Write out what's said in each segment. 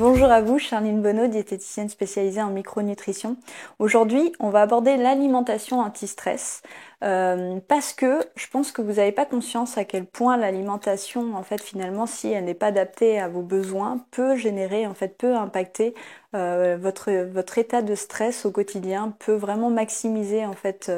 Bonjour à vous, Charline Bonneau, diététicienne spécialisée en micronutrition. Aujourd'hui, on va aborder l'alimentation anti-stress parce que je pense que vous n'avez pas conscience à quel point l'alimentation, en fait, finalement, si elle n'est pas adaptée à vos besoins, peut générer, en fait, peut impacter votre état de stress au quotidien, peut vraiment maximiser, en fait,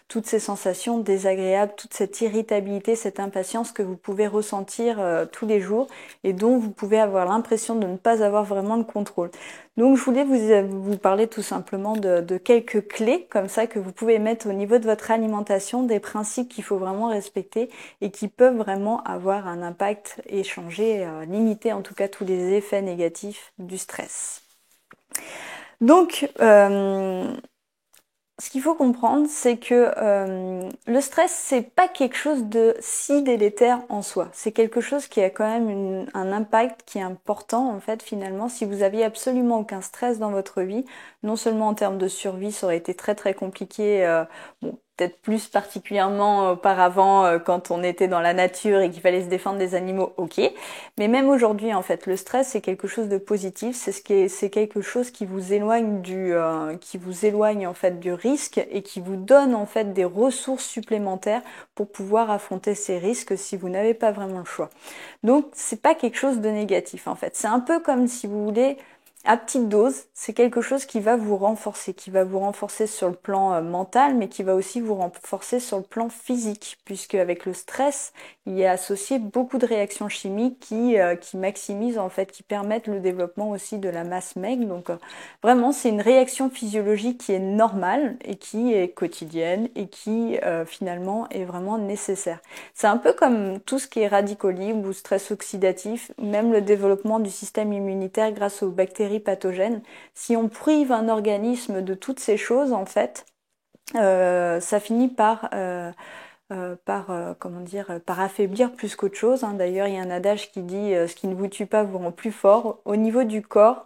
toutes ces sensations désagréables, toute cette irritabilité, cette impatience que vous pouvez ressentir tous les jours et dont vous pouvez avoir l'impression de ne pas avoir vraiment le contrôle. Donc je voulais vous parler tout simplement de quelques clés comme ça que vous pouvez mettre au niveau de votre alimentation, des principes qu'il faut vraiment respecter et qui peuvent vraiment avoir un impact et changer, limiter en tout cas tous les effets négatifs du stress. Donc, ce qu'il faut comprendre, c'est que le stress, c'est pas quelque chose de si délétère en soi. C'est quelque chose qui a quand même un impact qui est important en fait finalement. Si vous aviez absolument aucun stress dans votre vie, non seulement en termes de survie, ça aurait été très très compliqué. Bon, peut-être plus particulièrement auparavant quand on était dans la nature et qu'il fallait se défendre des animaux, ok. Mais même aujourd'hui, en fait, le stress c'est quelque chose de positif. C'est quelque chose qui vous éloigne qui vous éloigne en fait du risque et qui vous donne en fait des ressources supplémentaires pour pouvoir affronter ces risques si vous n'avez pas vraiment le choix. Donc c'est pas quelque chose de négatif en fait. C'est un peu comme si vous voulez à petite dose, c'est quelque chose qui va vous renforcer sur le plan mental, mais qui va aussi vous renforcer sur le plan physique, puisque avec le stress, il y a associé beaucoup de réactions chimiques qui maximisent en fait, qui permettent le développement aussi de la masse maigre. Donc vraiment, c'est une réaction physiologique qui est normale et qui est quotidienne et qui finalement est vraiment nécessaire. C'est un peu comme tout ce qui est radicaux libres ou stress oxydatif, même le développement du système immunitaire grâce aux bactéries pathogènes. Si on prive un organisme de toutes ces choses, en fait, ça finit par affaiblir plus qu'autre chose. D'ailleurs, il y a un adage qui dit ce qui ne vous tue pas vous rend plus fort. Au niveau du corps,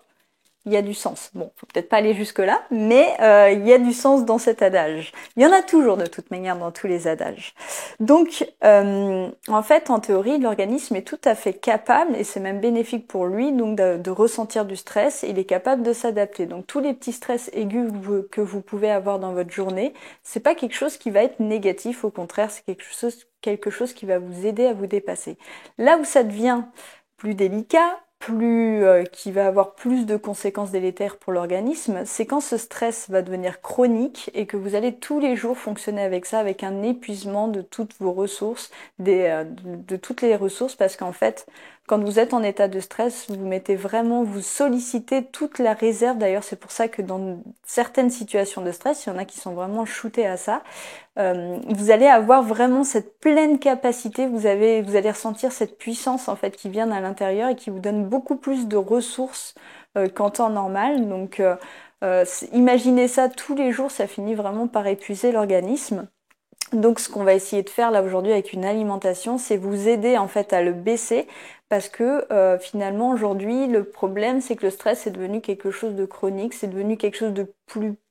il y a du sens. Bon, faut peut-être pas aller jusque-là, mais il y a du sens dans cet adage. Il y en a toujours de toute manière dans tous les adages. Donc, en fait, en théorie, l'organisme est tout à fait capable, et c'est même bénéfique pour lui, donc de ressentir du stress, et il est capable de s'adapter. Donc, tous les petits stress aigus que vous pouvez avoir dans votre journée, c'est pas quelque chose qui va être négatif, au contraire, c'est quelque chose qui va vous aider à vous dépasser. Là où ça devient plus délicat, qui va avoir plus de conséquences délétères pour l'organisme, c'est quand ce stress va devenir chronique et que vous allez tous les jours fonctionner avec ça, avec un épuisement de toutes vos ressources, de toutes les ressources, parce qu'en fait, quand vous êtes en état de stress, vous sollicitez toute la réserve. D'ailleurs, c'est pour ça que dans certaines situations de stress, il y en a qui sont vraiment shootés à ça, vous allez avoir vraiment cette pleine capacité, vous allez ressentir cette puissance en fait qui vient à l'intérieur et qui vous donne beaucoup plus de ressources qu'en temps normal. Donc imaginez ça tous les jours, ça finit vraiment par épuiser l'organisme. Donc ce qu'on va essayer de faire là aujourd'hui avec une alimentation, c'est vous aider en fait à le baisser parce que finalement aujourd'hui le problème c'est que le stress est devenu quelque chose de chronique, c'est devenu quelque chose de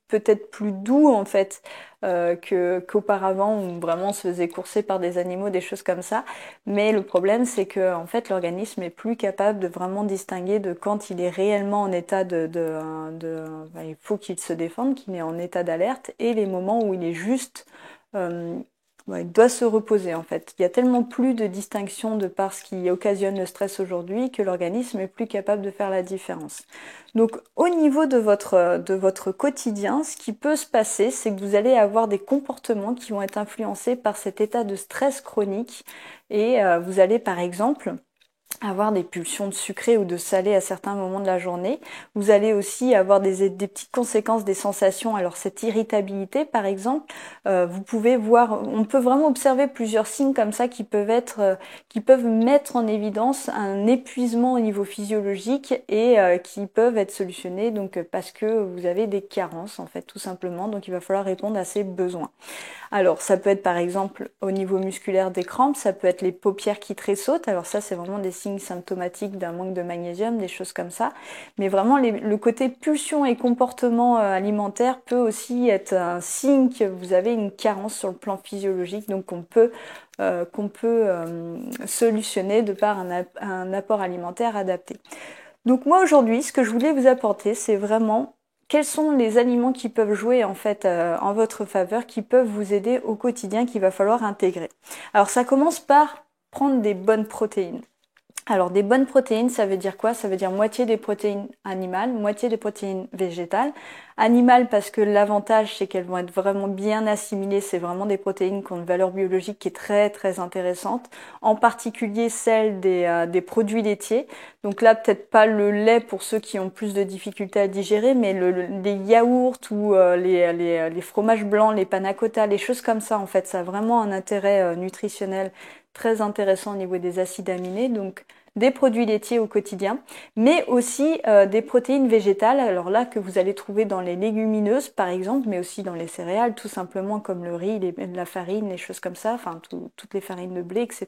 peut-être plus doux en fait qu'auparavant où vraiment on se faisait courser par des animaux, des choses comme ça. Mais le problème c'est que en fait l'organisme est plus capable de vraiment distinguer de quand il est réellement en état il faut qu'il se défende, qu'il est en état d'alerte et les moments où il est juste il doit se reposer en fait. Il y a tellement plus de distinction de par ce qui occasionne le stress aujourd'hui que l'organisme est plus capable de faire la différence. Donc au niveau de votre quotidien, ce qui peut se passer, c'est que vous allez avoir des comportements qui vont être influencés par cet état de stress chronique et vous allez par exemple avoir des pulsions de sucré ou de salé à certains moments de la journée. Vous allez aussi avoir des petites conséquences, des sensations. Alors cette irritabilité, par exemple, vous pouvez voir, on peut vraiment observer plusieurs signes comme ça qui peuvent mettre en évidence un épuisement au niveau physiologique et qui peuvent être solutionnés donc parce que vous avez des carences en fait tout simplement. Donc il va falloir répondre à ces besoins. Alors, ça peut être par exemple au niveau musculaire des crampes, ça peut être les paupières qui tressautent. Alors ça, c'est vraiment des signes symptomatiques d'un manque de magnésium, des choses comme ça. Mais vraiment, le côté pulsion et comportement alimentaire peut aussi être un signe que vous avez une carence sur le plan physiologique, donc qu'on peut solutionner de par un apport alimentaire adapté. Donc moi aujourd'hui, ce que je voulais vous apporter, c'est vraiment quels sont les aliments qui peuvent jouer en fait en votre faveur, qui peuvent vous aider au quotidien, qu'il va falloir intégrer. Alors ça commence par prendre des bonnes protéines. Alors des bonnes protéines, ça veut dire quoi? Ça veut dire moitié des protéines animales, moitié des protéines végétales. Animales parce que l'avantage c'est qu'elles vont être vraiment bien assimilées, c'est vraiment des protéines qui ont une valeur biologique qui est très très intéressante, en particulier celle des produits laitiers. Donc là peut-être pas le lait pour ceux qui ont plus de difficultés à digérer, mais les yaourts ou les fromages blancs, les panna cotta, les choses comme ça en fait, ça a vraiment un intérêt nutritionnel très intéressant au niveau des acides aminés. Donc des produits laitiers au quotidien, mais aussi des protéines végétales, alors là que vous allez trouver dans les légumineuses par exemple, mais aussi dans les céréales, tout simplement comme le riz, la farine, les choses comme ça, enfin toutes les farines de blé, etc.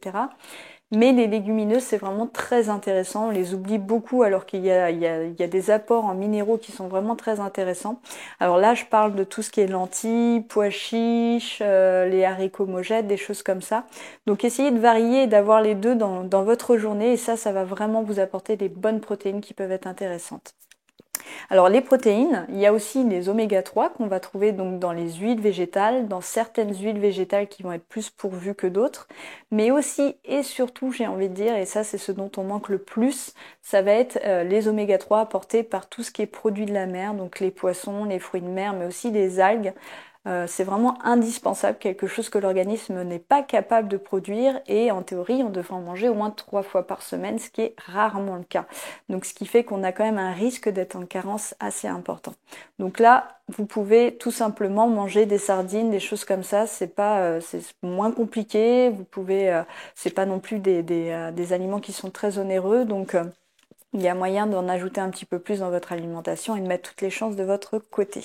Mais les légumineuses, c'est vraiment très intéressant. On les oublie beaucoup alors qu'il y a des apports en minéraux qui sont vraiment très intéressants. Alors là, je parle de tout ce qui est lentilles, pois chiches, les haricots mojettes, des choses comme ça. Donc essayez de varier et d'avoir les deux dans votre journée. Et ça va vraiment vous apporter des bonnes protéines qui peuvent être intéressantes. Alors les protéines, il y a aussi les oméga 3 qu'on va trouver donc dans les huiles végétales, dans certaines huiles végétales qui vont être plus pourvues que d'autres, mais aussi et surtout j'ai envie de dire, et ça c'est ce dont on manque le plus, ça va être les oméga 3 apportés par tout ce qui est produit de la mer, donc les poissons, les fruits de mer, mais aussi des algues. C'est vraiment indispensable, quelque chose que l'organisme n'est pas capable de produire et en théorie on devrait en manger au moins 3 fois par semaine, ce qui est rarement le cas. Donc ce qui fait qu'on a quand même un risque d'être en carence assez important. Donc là, vous pouvez tout simplement manger des sardines, des choses comme ça, c'est pas, c'est moins compliqué, vous pouvez, c'est pas non plus des aliments qui sont très onéreux, donc il y a moyen d'en ajouter un petit peu plus dans votre alimentation et de mettre toutes les chances de votre côté.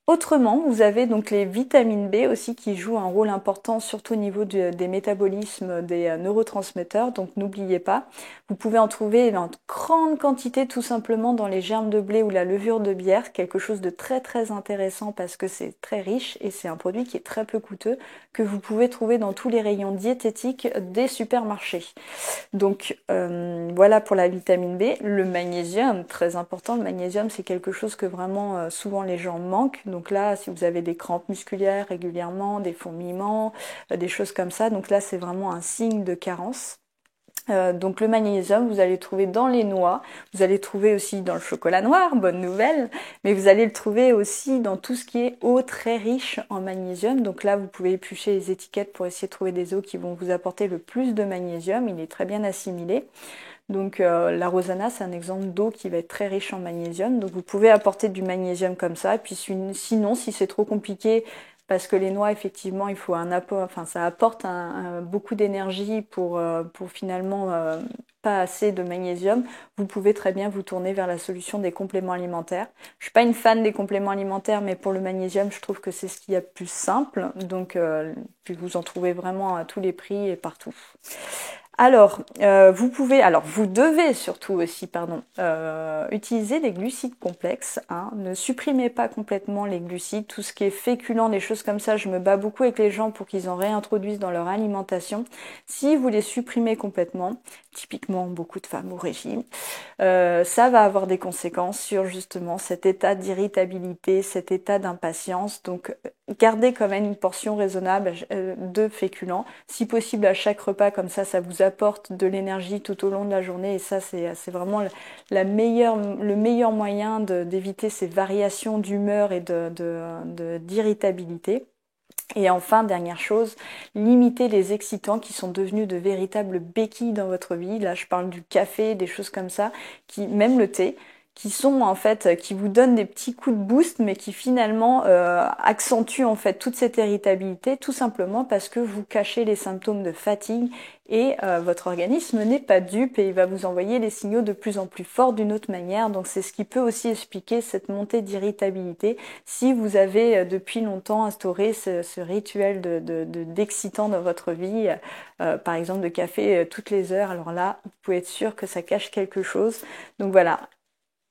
Autrement, vous avez donc les vitamines B aussi qui jouent un rôle important, surtout au niveau des métabolismes des neurotransmetteurs. Donc n'oubliez pas, vous pouvez en trouver en grande quantité tout simplement dans les germes de blé ou la levure de bière, quelque chose de très très intéressant parce que c'est très riche et c'est un produit qui est très peu coûteux que vous pouvez trouver dans tous les rayons diététiques des supermarchés. Donc voilà pour la vitamine B. Le magnésium, très important, le magnésium c'est quelque chose que vraiment souvent les gens manquent. Donc là, si vous avez des crampes musculaires régulièrement, des fourmillements, des choses comme ça, donc là c'est vraiment un signe de carence. Donc le magnésium, vous allez le trouver dans les noix, vous allez le trouver aussi dans le chocolat noir, bonne nouvelle, mais vous allez le trouver aussi dans tout ce qui est eau très riche en magnésium. Donc là, vous pouvez éplucher les étiquettes pour essayer de trouver des eaux qui vont vous apporter le plus de magnésium, il est très bien assimilé. Donc la Rosana, c'est un exemple d'eau qui va être très riche en magnésium. Donc vous pouvez apporter du magnésium comme ça. Et puis sinon, si c'est trop compliqué, parce que les noix, effectivement, il faut un apport, enfin ça apporte beaucoup d'énergie pour finalement pas assez de magnésium, vous pouvez très bien vous tourner vers la solution des compléments alimentaires. Je suis pas une fan des compléments alimentaires, mais pour le magnésium, je trouve que c'est ce qu'il y a de plus simple. Donc puis vous en trouvez vraiment à tous les prix et partout. Alors, vous devez surtout aussi, utiliser les glucides complexes. Hein. Ne supprimez pas complètement les glucides, tout ce qui est féculent, des choses comme ça. Je me bats beaucoup avec les gens pour qu'ils en réintroduisent dans leur alimentation. Si vous les supprimez complètement, typiquement beaucoup de femmes au régime, ça va avoir des conséquences sur justement cet état d'irritabilité, cet état d'impatience. Donc, gardez quand même une portion raisonnable de féculents, si possible à chaque repas, comme ça vous apporte de l'énergie tout au long de la journée et ça c'est vraiment le meilleur moyen d'éviter ces variations d'humeur et d'irritabilité. Et enfin, dernière chose, limitez les excitants qui sont devenus de véritables béquilles dans votre vie. Là, je parle du café, des choses comme ça, même le thé, qui sont en fait, qui vous donnent des petits coups de boost, mais qui finalement accentuent en fait toute cette irritabilité, tout simplement parce que vous cachez les symptômes de fatigue et votre organisme n'est pas dupe et il va vous envoyer les signaux de plus en plus forts d'une autre manière. Donc c'est ce qui peut aussi expliquer cette montée d'irritabilité si vous avez depuis longtemps instauré ce rituel d'excitant dans votre vie, par exemple de café toutes les heures. Alors là, vous pouvez être sûr que ça cache quelque chose. Donc voilà.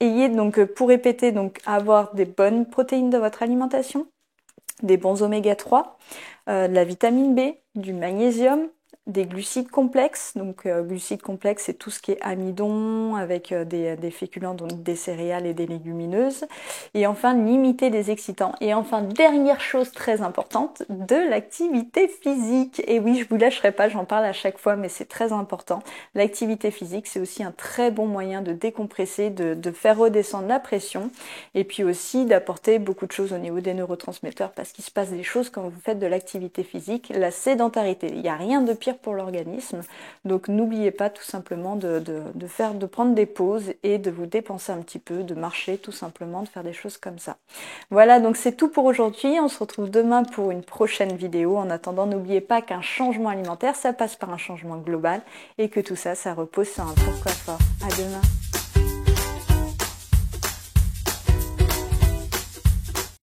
Ayez donc, pour répéter, donc avoir des bonnes protéines dans votre alimentation, des bons oméga 3, de la vitamine B, du magnésium, des glucides complexes. Donc glucides complexes, c'est tout ce qui est amidon avec des féculents, donc des céréales et des légumineuses. Et enfin, limiter les excitants. Et enfin, dernière chose très importante, de l'activité physique. Et oui, je vous lâcherai pas, j'en parle à chaque fois, mais c'est très important. L'activité physique, c'est aussi un très bon moyen de décompresser, de faire redescendre la pression, et puis aussi d'apporter beaucoup de choses au niveau des neurotransmetteurs, parce qu'il se passe des choses quand vous faites de l'activité physique. La sédentarité, il n'y a rien de pire pour l'organisme, donc n'oubliez pas tout simplement de prendre des pauses et de vous dépenser un petit peu, de marcher tout simplement, de faire des choses comme ça. Voilà, donc c'est tout pour aujourd'hui. On se retrouve demain pour une prochaine vidéo. En attendant, n'oubliez pas qu'un changement alimentaire, ça passe par un changement global et que tout ça, ça repose sur un pourquoi fort. À demain.